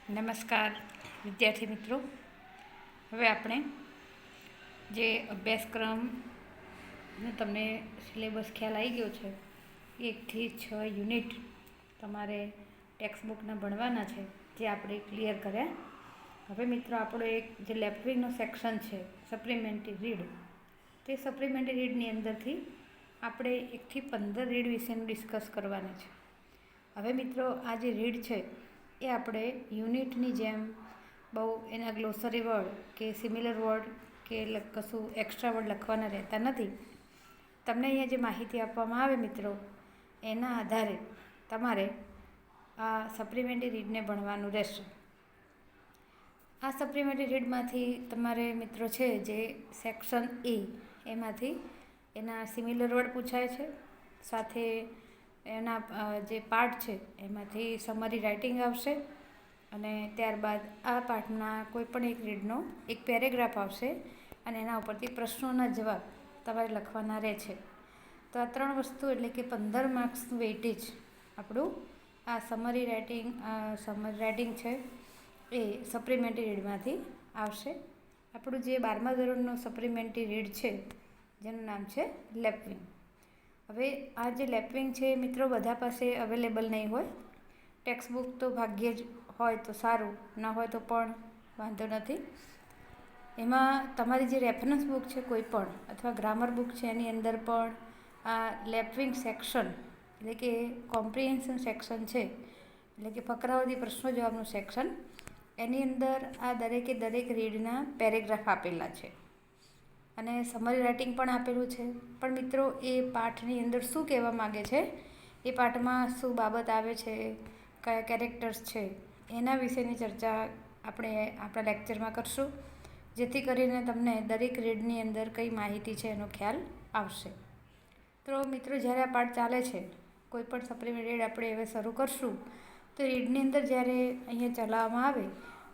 નમસ્કાર વિદ્યાર્થી મિત્રો. હવે આપણે જે અભ્યાસક્રમનો તમને સિલેબસ ખ્યાલ આવી ગયો છે, 1 થી 6 યુનિટ તમારે ટેક્સ્ટબુકના ભણવાના છે, જે આપણે ક્લિયર કર્યા. હવે મિત્રો આપણો એક જે લેફ્ટવિંગનો સેક્શન છે સપ્લિમેન્ટરી રીડ, તે સપ્લિમેન્ટરી રીડની અંદરથી આપણે 1 થી 15 રીડ વિશેનું ડિસ્કસ કરવાના છે. હવે મિત્રો આ જે રીડ છે એ આપણે યુનિટની જેમ બહુ એના ગ્લોસરી વર્ડ કે સિમિલર વર્ડ કે કશું એક્સ્ટ્રા વર્ડ લખવાના રહેતા નથી. તમને અહીંયા જે માહિતી આપવામાં આવે મિત્રો, એના આધારે તમારે આ સપ્લિમેન્ટરી રીડને ભણવાનું રહેશે. આ સપ્લિમેન્ટરી રીડમાંથી તમારે મિત્રો છે જે સેક્શન એ, એમાંથી એના સિમિલર વર્ડ પૂછાય છે, સાથે એના જે પાર્ટ છે એમાંથી સમરી રાઇટિંગ આવશે, અને ત્યારબાદ આ પાઠના કોઈપણ એક રીડનો એક પેરેગ્રાફ આવશે, અને એના ઉપરથી પ્રશ્નોના જવાબ તમારે લખવાના રહે છે. તો આ 3 વસ્તુ એટલે કે 15 માર્ક્સનું વેઇટેજ આપણું આ સમરી રાઇટિંગ છે એ સપ્લિમેન્ટરી રીડમાંથી આવશે. આપણું જે 12મા ધોરણનું સપ્લિમેન્ટરી રીડ છે જેનું નામ છે લેફ્ટવિંગ. હવે આ જે લેફ્ટવિંગ છે મિત્રો બધા પાસે અવેલેબલ નહીં હોય. ટેક્સ્ટબુક તો ભાગ્યે જ હોય તો સારું, ન હોય તો પણ વાંધો નથી. એમાં તમારી જે રેફરન્સ બુક છે કોઈ પણ, અથવા ગ્રામર બુક છે, એની અંદર પણ આ લેફ્ટવિંગ સેક્શન એટલે કે કોમ્પ્રિહેન્શન સેક્શન છે, એટલે કે ફકરાઓથી પ્રશ્નો જવાબનું સેક્શન, એની અંદર આ દરેકે દરેક રીડના પેરેગ્રાફ આપેલા છે, અને સમરી રાઇટિંગ પણ આપેલું છે. પણ મિત્રો એ પાઠની અંદર શું કહેવા માગે છે, એ પાઠમાં શું બાબત આવે છે, કયા કેરેક્ટર્સ છે, એના વિશેની ચર્ચા આપણે આપણા લેક્ચરમાં કરશું, જેથી કરીને તમને દરેક રીડની અંદર કઈ માહિતી છે એનો ખ્યાલ આવશે. તો મિત્રો જ્યારે આ પાઠ ચાલે છે, કોઈ પણ સપ્લિમેન્ટરી રીડ આપણે હવે શરૂ કરશું, તો રીડની અંદર જ્યારે અહીંયા ચલાવવામાં આવે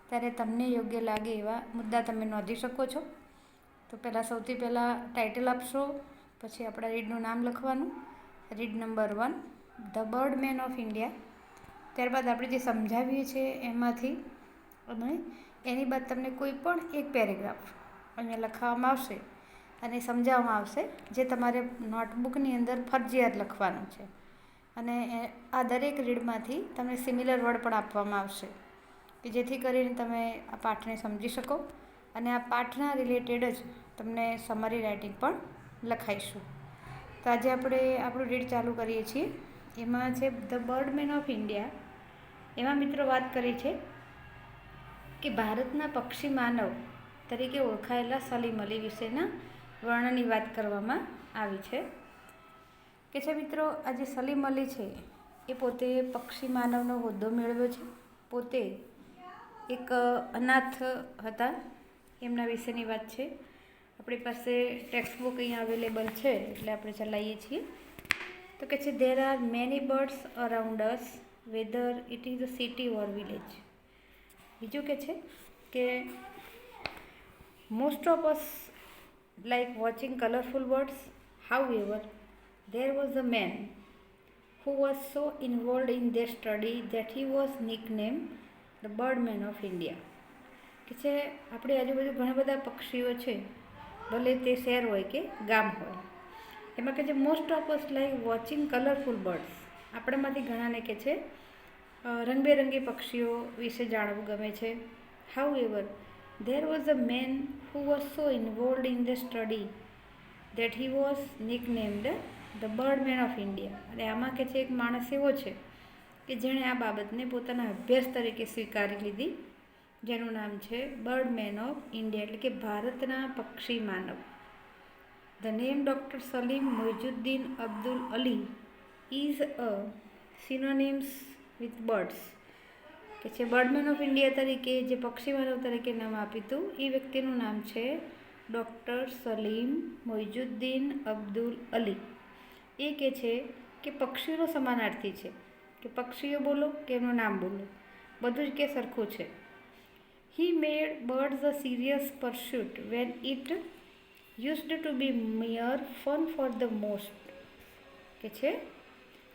ત્યારે તમને યોગ્ય લાગે એવા મુદ્દા તમે નોંધી શકો છો. તો સૌથી પહેલાં ટાઇટલ આપશો, પછી આપણા રીડનું નામ લખવાનું, read number 1 the birdman of India. ત્યારબાદ આપણે જે સમજાવીએ છીએ એમાંથી, અને એની બાદ તમને કોઈ પણ એક પેરેગ્રાફ અહીંયા લખાવવામાં આવશે અને સમજાવવામાં આવશે, જે તમારે નોટબુકની અંદર ફરજિયાત લખવાનું છે. અને આ દરેક રીડમાંથી તમને સિમિલર વર્ડ પણ આપવામાં આવશે, કે જેથી કરીને તમે આ પાઠને સમજી શકો, અને આ પાઠના રિલેટેડ જ તમને સમરી રાઇટિંગ પણ લખાઈશું. તો આજે આપણે આપણું રીડ ચાલુ કરીએ છીએ. એમાં છે ધ બર્ડમેન ઓફ ઇન્ડિયા. એમાં મિત્રો વાત કરી છે કે ભારતના પક્ષી માનવ તરીકે ઓળખાયેલા સલીમ અલી વિશેના વર્ણનની વાત કરવામાં આવી છે. કે છે મિત્રો આ જે સલીમ અલી છે એ પોતે પક્ષી માનવનો હોદ્દો મેળવ્યો છે. પોતે એક અનાથ હતા, એમના વિશેની વાત છે. આપણી પાસે ટેક્સ્ટબુક અહીંયા અવેલેબલ છે એટલે આપણે ચલાવીએ છીએ. તો કે છે there are many birds around us weather it is a city or village. બીજું કે most of us like watching colourful birds, however there was a man who was so involved in their study that he was nicknamed the birdman of India. કે છે આપણી આજુબાજુ ઘણા બધા પક્ષીઓ છે, ભલે તે શહેર હોય કે ગામ હોય. એમાં કે છે most of us like watching colourful birds. આપણામાંથી ઘણાને કે છે રંગબેરંગી પક્ષીઓ વિશે જાણવું ગમે છે. However there was a man who was so involved in the study that he was nicknamed the birdman of India. અને આમાં કે છે એક માણસ એવો છે કે જેણે આ બાબતને પોતાના અભ્યાસ તરીકે સ્વીકારી લીધી, જેનું નામ છે બર્ડમેન ઓફ ઇન્ડિયા, એટલે કે ભારતના પક્ષી માનવ. The name doctor Salim Moizuddin Abdul Ali is a synonyms with birds. કે છે બર્ડમેન ઓફ ઇન્ડિયા તરીકે જે પક્ષી માનવ તરીકે નામ આપ્યું હતું, એ વ્યક્તિનું નામ છે ડૉક્ટર સલીમ મોઇઝુદ્દીન અબ્દુલ અલી. એ કહે છે કે પક્ષીઓનો સમાનાર્થી છે, કે પક્ષીઓ બોલો કે એમનું નામ બોલો, બધું જ કે સરખું છે. He made birds a serious pursuit when it used to be mere fun for the most. કે છે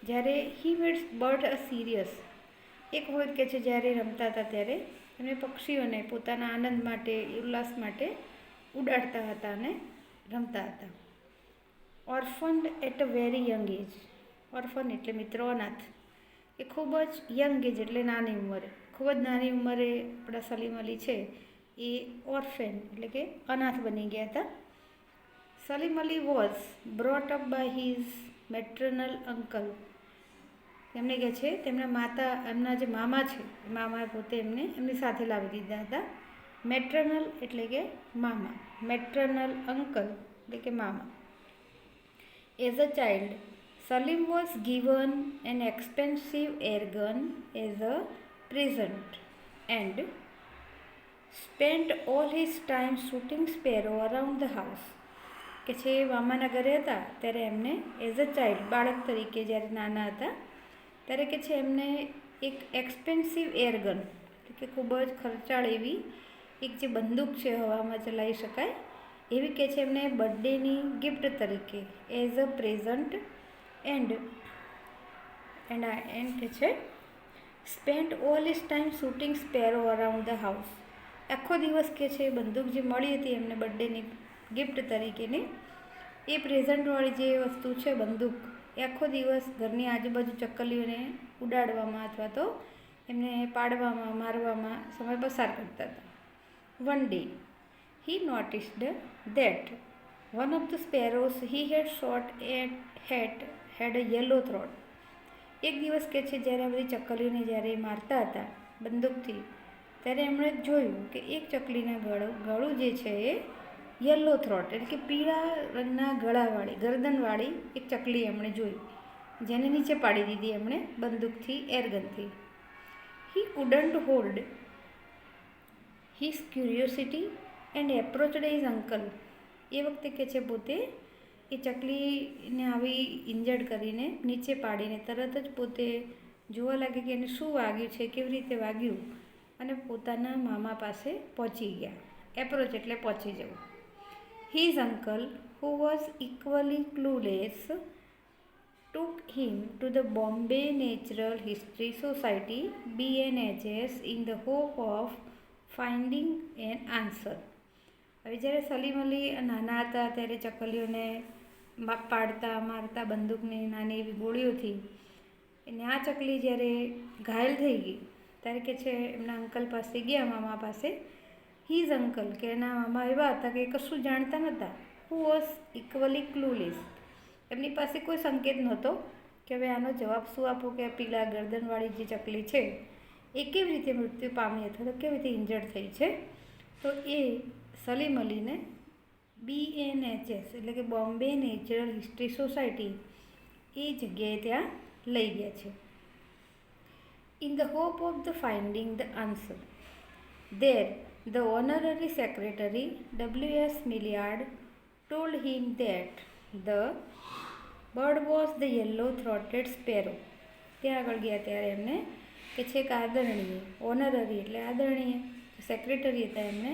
જ્યારે હી મેડ બર્ડ અ સિરિયસ, એક વખત કે છે જ્યારે રમતા હતા ત્યારે એમને પક્ષીઓને પોતાના આનંદ માટે ઉલ્લાસ માટે ઉડાડતા હતા અને રમતા હતા. Orphaned at a very young age. Orphan એટલે મિત્રો અનાથ. એ ખૂબ જ યંગ એજ એટલે નાની ઉંમરે, ખૂબ જ નાની ઉંમરે આપણા સલીમ અલી છે એ ઓર્ફેન એટલે કે અનાથ બની ગયા હતા. Salim Ali was brought up by his maternal uncle. એમને કહે છે એમના જે મામા છે, મામાએ પોતે એમની સાથે લાવી દીધા હતા. મેટ્રનલ એટલે કે મામા, મેટ્રનલ અંકલ એટલે કે મામા. As a child, Salim was given an expensive air gun as a present and spent all his time shooting sparrow around the house. કે છે મામાના ઘરે હતા ત્યારે એમને એઝ અ ચાઇલ્ડ, બાળક તરીકે જ્યારે નાના હતા ત્યારે કે છે એમને એક એક્સપેન્સિવ એરગન કે ખૂબ જ ખર્ચાળ એવી એક જે બંદૂક છે હવામાં ચલાવી શકાય એવી કે છે એમને બર્થડેની ગિફ્ટ તરીકે એઝ અ પ્રેઝન્ટ એન્ડ કે છે spent all his time shooting sparrow around the house. આખો દિવસ કે છે બંદૂક જે મળી હતી એમને બર્થડેની ગિફ્ટ તરીકેની, એ પ્રેઝન્ટવાળી જે વસ્તુ છે બંદૂક, એ આખો દિવસ ઘરની આજુબાજુ ચક્કલીઓને ઉડાડવામાં અથવા તો એમને પાડવામાં, મારવામાં સમય પસાર કરતા હતા. One day he noticed that one of the sparrows he had shot at had a yellow throat. એક દિવસ કે છે જ્યારે આ બધી ચકલીઓને જ્યારે મારતા હતા બંદૂકથી ત્યારે એમણે જોયું કે એક ચકલીના ગળું જે છે એ યલો થ્રોટ એટલે કે પીળા રંગના ગળાવાળી, ગરદનવાળી એક ચકલી એમણે જોઈ, જેને નીચે પાડી દીધી એમણે બંદૂકથી, એરગનથી. He couldn't hold his curiosity and approached his uncle. એ વખતે કે છે પોતે એ ચકલીને આવી ઇન્જર્ડ કરીને નીચે પાડીને તરત જ પોતે જોવા લાગે કે એને શું વાગ્યું છે, કેવી રીતે વાગ્યું, અને પોતાના મામા પાસે પહોંચી ગયા. એપ્રોચ એટલે પહોંચી જવું. His uncle who was equally clueless took him to the Bombay Natural History Society BNHS in the hope of finding an answer. હવે જ્યારે સલીમ અલી નાના હતા ત્યારે ચકલીઓને પાડતા, મારતા બંદૂકની નાની એવી ગોળીઓથી, અને આ ચકલી જ્યારે ઘાયલ થઈ ગઈ ત્યારે કે છે એમના અંકલ પાસે ગયા, મામા પાસે. હિઝ અંકલ કે એના મામા એવા હતા કે કશું જાણતા નહોતા. Who was equally clueless. એમની પાસે કોઈ સંકેત નહોતો કે હવે આનો જવાબ શું આપો કે પીળા ગરદનવાળી જે ચકલી છે એ કેવી રીતે મૃત્યુ પામી અથવા તો કેવી રીતે ઇન્જર્ડ થઈ છે. તો એ સલીમ અલીને BNHS એટલે કે બોમ્બે નેચરલ હિસ્ટ્રી સોસાયટી એ જગ્યાએ ત્યાં લઈ ગયા છે. In the hope of the finding the answer there the honorary secretary W.S. Milliard told him that the bird was the yellow-throated sparrow. ત્યાં આગળ ગયા ત્યારે એમને કે છે એક આદરણીય, ઓનરરી એટલે આદરણીય સેક્રેટરી હતા એમને,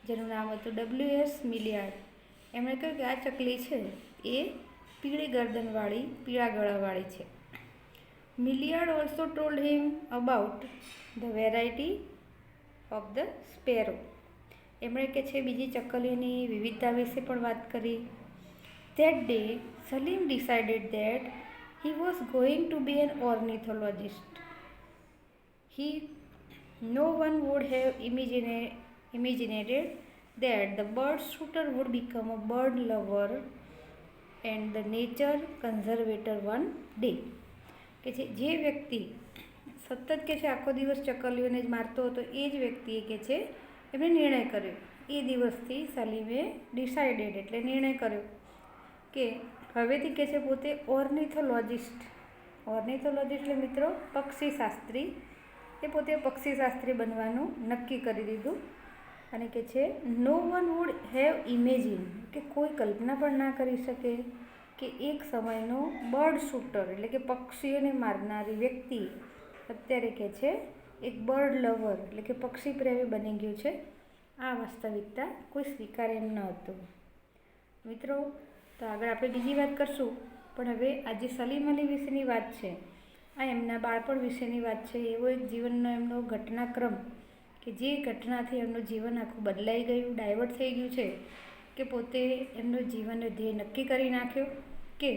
જેનું નામ હતું W.S. મિલિયાર્ડ. એમણે કહ્યું કે આ ચકલી છે એ પીળી ગરદનવાળી, પીળા ગળાવાળી છે. Millard also told him about the variety of the sparrow. એમણે કે છે બીજી ચકલીઓની વિવિધતા વિશે પણ વાત કરી. That day, Salim decided that he was going to be an ornithologist. No one would have imaginated that the bird shooter would become a bird lover and the nature conservator one day. કે જે વ્યક્તિ સતત કે છે આખો દિવસ ચકલીઓને જ મારતો હતો એ જ વ્યક્તિએ કે છે એમણે નિર્ણય કર્યો. એ દિવસથી સલીમે ડિસાઇડેડ એટલે નિર્ણય કર્યો કે હવેથી કે છે પોતે ઓર્નિથોલોજિસ્ટ એટલે મિત્રો પક્ષીશાસ્ત્રી, એ પોતે પક્ષીશાસ્ત્રી બનવાનું નક્કી કરી દીધું. અને કે છે નો વન વુડ હેવ ઇમેજિન કે કોઈ કલ્પના પણ ના કરી શકે કે એક સમયનો બર્ડ શૂટર એટલે કે પક્ષીઓને મારનારી વ્યક્તિ અત્યારે કે છે એક બર્ડ લવર એટલે કે પક્ષી પ્રેમી બની ગયું છે. આ વાસ્તવિકતા કોઈ સ્વીકારે એમ ન હતું. મિત્રો, તો આગળ આપણે બીજી વાત કરશું, પણ હવે આજે સલીમ અલી વિશેની વાત છે. આ એમના બાળપણ વિશેની વાત છે. એવો એક જીવનનો એમનો ઘટનાક્રમ કે જે ઘટનાથી એમનું જીવન આખું બદલાઈ ગયું, ડાયવર્ટ થઈ ગયું છે, કે પોતે એમનું જીવનનો ધ્યેય નક્કી કરી નાખ્યો કે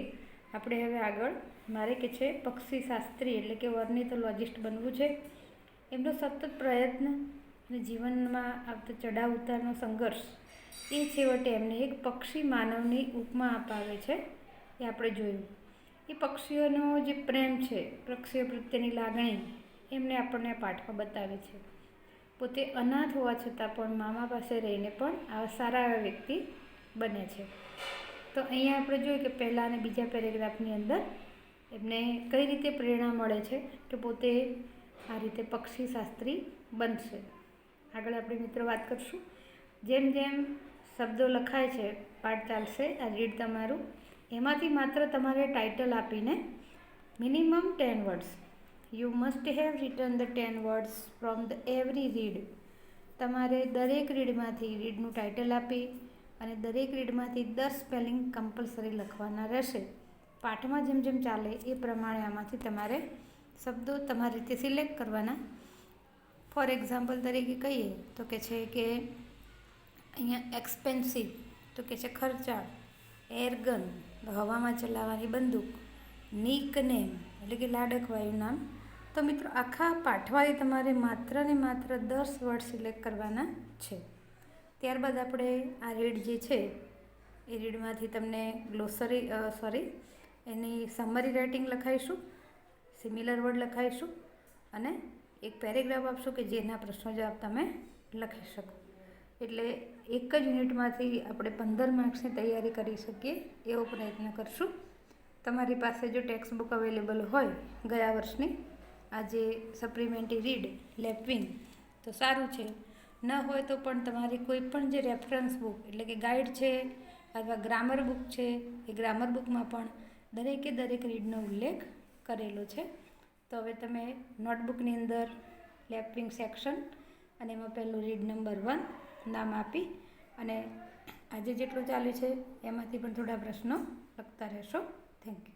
આપણે હવે આગળ મારે કે છે પક્ષી શાસ્ત્રી એટલે કે ઓર્નિથોલોજિસ્ટ બનવું છે. એમનો સતત પ્રયત્ન અને જીવનમાં આવતો ચડાવ ઉતારનો સંઘર્ષ એ છેવટે એમને એક પક્ષી માનવની ઉપમા અપાવે છે. એ આપણે જોયું. એ પક્ષીઓનો જે પ્રેમ છે, પક્ષીઓ પ્રત્યેની લાગણી એમને આપણને પાઠમાં બતાવે છે. પોતે અનાથ હોવા છતાં પણ મામા પાસે રહીને પણ આવા સારા એવા વ્યક્તિ બને છે. તો અહીંયા આપણે જોયું કે પહેલાં અને બીજા પેરેગ્રાફની અંદર એમને કઈ રીતે પ્રેરણા મળે છે કે પોતે આ રીતે પક્ષી શાસ્ત્રી બનશે. આગળ આપણે મિત્રો વાત કરીશું. જેમ જેમ શબ્દો લખાય છે, પાઠ ચાલશે, આ રીડ તમારું, એમાંથી માત્ર તમારે ટાઇટલ આપીને minimum 10 words, you must have return the 10 words from the every read. તમારે દરેક રીડમાંથી રીડનું ટાઇટલ આપી અને દરેક રીડમાંથી 10 સ્પેલિંગ કમ્પલસરી લખવાના રહેશે. પાઠમાં જેમ જેમ ચાલે એ પ્રમાણે આમાંથી તમારે શબ્દો તમારી રીતે સિલેક્ટ કરવાના. ફોર એક્ઝામ્પલ તરીકે કહીએ તો કે છે કે અહીંયા એક્સપેન્સિવ તો કે છે ખર્ચાળ, એરગન હવામાં ચલાવવાની બંદૂક, નિક નેમ એટલે કે લાડકવાયું નામ. તો મિત્રો આખા પાઠમાંથી તમારે માત્ર ને માત્ર 10 વર્ડ સિલેક્ટ કરવાના છે. ત્યારબાદ આપણે આ રીડ જે છે એ રીડમાંથી તમને એની સમરી રાઇટિંગ લખાઈશું, સિમિલર વર્ડ લખાઈશું અને એક પેરેગ્રાફ આપશું કે જેના પ્રશ્નો જવાબ તમે લખી શકો. એટલે એક જ યુનિટમાંથી આપણે 15 માર્ક્સની તૈયારી કરી શકીએ એવો પ્રયત્ન કરશું. તમારી પાસે જો ટેક્સ્ટ બુક અવેલેબલ હોય ગયા વર્ષની, આજે સપ્લિમેન્ટરી રીડ લેપવિંગ તો સારું છે. ન હોય તો પણ તમારી કોઈ પણ જે રેફરન્સ બુક એટલે કે ગાઈડ છે અથવા ગ્રામર બુક છે, એ ગ્રામર બુકમાં પણ દરેકે દરેક રીડનો ઉલ્લેખ કરેલો છે. તો હવે તમે નોટબુકની અંદર લેપવિંગ સેક્શન અને એમાં પહેલું રીડ નંબર 1 નામ આપી અને આજે જેટલું ચાલ્યું છે એમાંથી પણ થોડા પ્રશ્નો લખતા રહેશો. Thank you.